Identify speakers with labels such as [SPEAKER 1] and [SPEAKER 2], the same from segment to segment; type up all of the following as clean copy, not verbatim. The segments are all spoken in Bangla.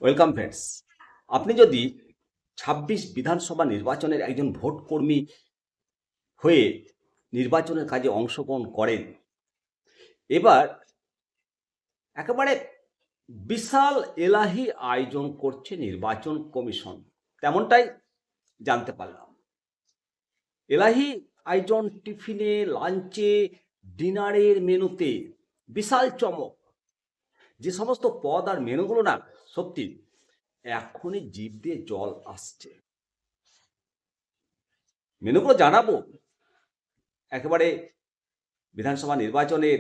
[SPEAKER 1] Welcome friends. আপনি যদি ২৬ বিধানসভা নির্বাচনের একজন ভোট কর্মী হয়ে নির্বাচনের কাজে অংশগ্রহণ করেন, এবার একেবারে বিশাল এলাহি আয়োজন করছে নির্বাচন কমিশন, তেমনটাই জানতে পারলাম। এলাহি আয়োজন টিফিনে, লাঞ্চে, ডিনারের মেনুতে বিশাল চমক। যে সমস্ত পদ আর মেনুগুলো না, সত্যি এখনই জিভ দিয়ে জল আসছে। মেনুগুলো জানাবো। একেবারে বিধানসভা নির্বাচনের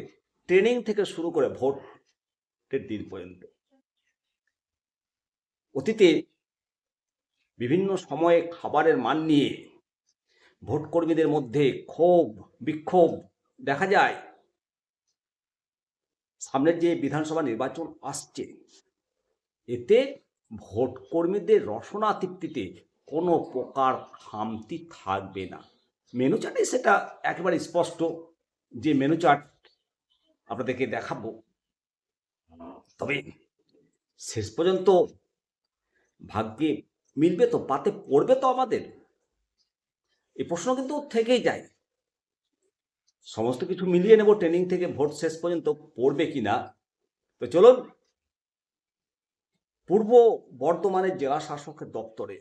[SPEAKER 1] ট্রেনিং থেকে শুরু করে ভোটের দিন পর্যন্ত। অতীতে বিভিন্ন সময়ে খাবারের মান নিয়ে ভোটকর্মীদের মধ্যে ক্ষোভ বিক্ষোভ দেখা যায়। সামনের যে বিধানসভা নির্বাচন আসছে, এতে ভোটকর্মীদের রসনা তৃপ্তিতে কোনো প্রকার খামতি থাকবে না। মেনু চার্টে সেটা একেবারে স্পষ্ট। যে মেনু চার্ট আপনাদেরকে দেখাবো, তবে শেষ পর্যন্ত ভাগ্যে মিলবে তো, পাতে পড়বে তো আমাদের? এই প্রশ্ন কিন্তু থেকেই যায়। সমস্ত কিছু মিলিয়ে নেব ট্রেনিং থেকে ভোট শেষ পর্যন্ত, পড়বে কিনা। তো চলুন, পূর্ব বর্ধমানের জেলা শাসকের দপ্তরে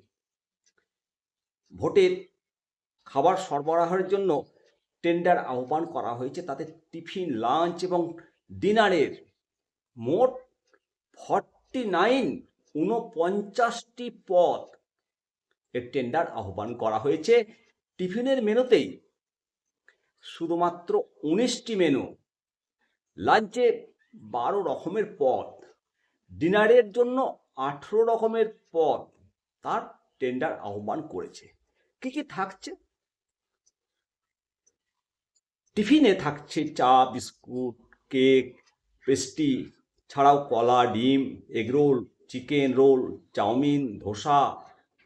[SPEAKER 1] ভোটের খাবার সরবরাহের জন্য টেন্ডার আহ্বান করা হয়েছে। তাতে টিফিন, লাঞ্চ এবং ডিনারের মোট 49 পদ এর টেন্ডার আহ্বান করা হয়েছে। টিফিনের মেনুতেই শুধুমাত্র 19টি মেনু, লাঞ্চে 12 রকমের পদ, ডিনারের জন্য 18 রকমের পদ তার টেন্ডার আহ্বান করেছে। কি কি থাকছে? টিফিনে থাকছে চা, বিস্কুট, কেক, পেস্ট্রি, ছাড়াও কলা, ডিম, egg roll, chicken roll, chowmein, dosa,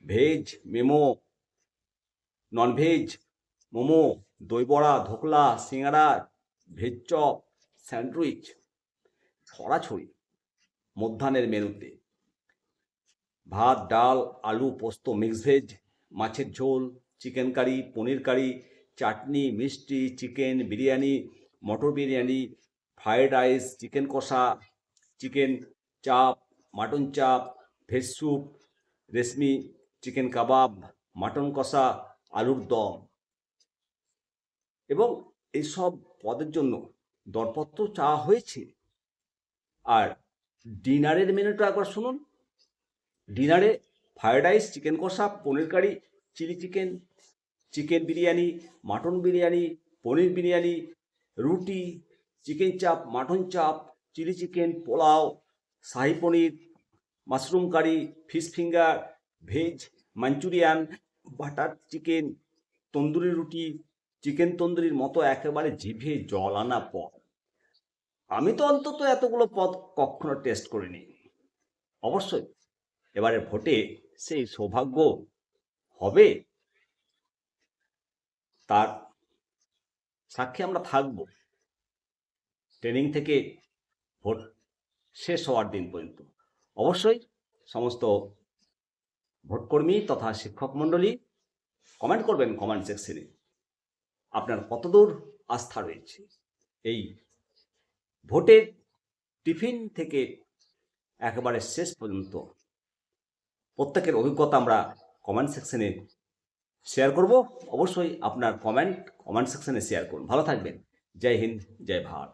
[SPEAKER 1] veg momo, non veg momo, দই বড়া, ধোকলা, সিঙ্গাড়া, ভেজ চপ, স্যান্ডউইচ ছড়াছড়ি। মধ্যাহ্নের মেনুতে ভাত, ডাল, আলু পোস্ত, মিক্স ভেজ, মাছের ঝোল, চিকেন কারি, পনির কারি, চাটনি, মিষ্টি, চিকেন বিরিয়ানি, মটর বিরিয়ানি, ফ্রায়েড রাইস, চিকেন কষা, চিকেন চাপ, মাটন চাপ, ভেজ স্যুপ, রেশমি, চিকেন কাবাব, মাটন কষা, আলুর দম। এবং এইসব পদের জন্য দরপত্র চাওয়া হয়েছে। আর ডিনারের মেনুটা একবার শুনুন। ডিনারে ফ্রায়েড রাইস, চিকেন কষা, paneer curry, chilli chicken, chicken biryani, mutton biryani, paneer biryani, রুটি, chicken chop, mutton chop, chilli chicken, pulao, shahi paneer, mushroom curry, fish finger, veg manchurian, butter chicken, tandoori roti, chicken তন্দুরির মতো একেবারে জিভে জল আনা পদ। আমি তো অন্তত এতগুলো পদ কখনো টেস্ট করিনি। অবশ্যই এবারে ভোটে সেই সৌভাগ্য হবে, তার সাক্ষী আমরা থাকব ট্রেনিং থেকে ভোট শেষ হওয়ার দিন পর্যন্ত। অবশ্যই সমস্ত ভোটকর্মী তথা শিক্ষক মণ্ডলী কমেন্ট করবেন কমেন্ট সেকশনে, আপনার কতদূর আস্থা রয়েছে এই ভোটের টিফিন থেকে একেবারে শেষ পর্যন্ত। প্রত্যেকের অভিজ্ঞতা আমরা কমেন্ট সেকশনে শেয়ার করব। অবশ্যই আপনার কমেন্ট সেকশনে শেয়ার করুন। ভালো থাকবেন। জয় হিন্দ, জয় ভারত।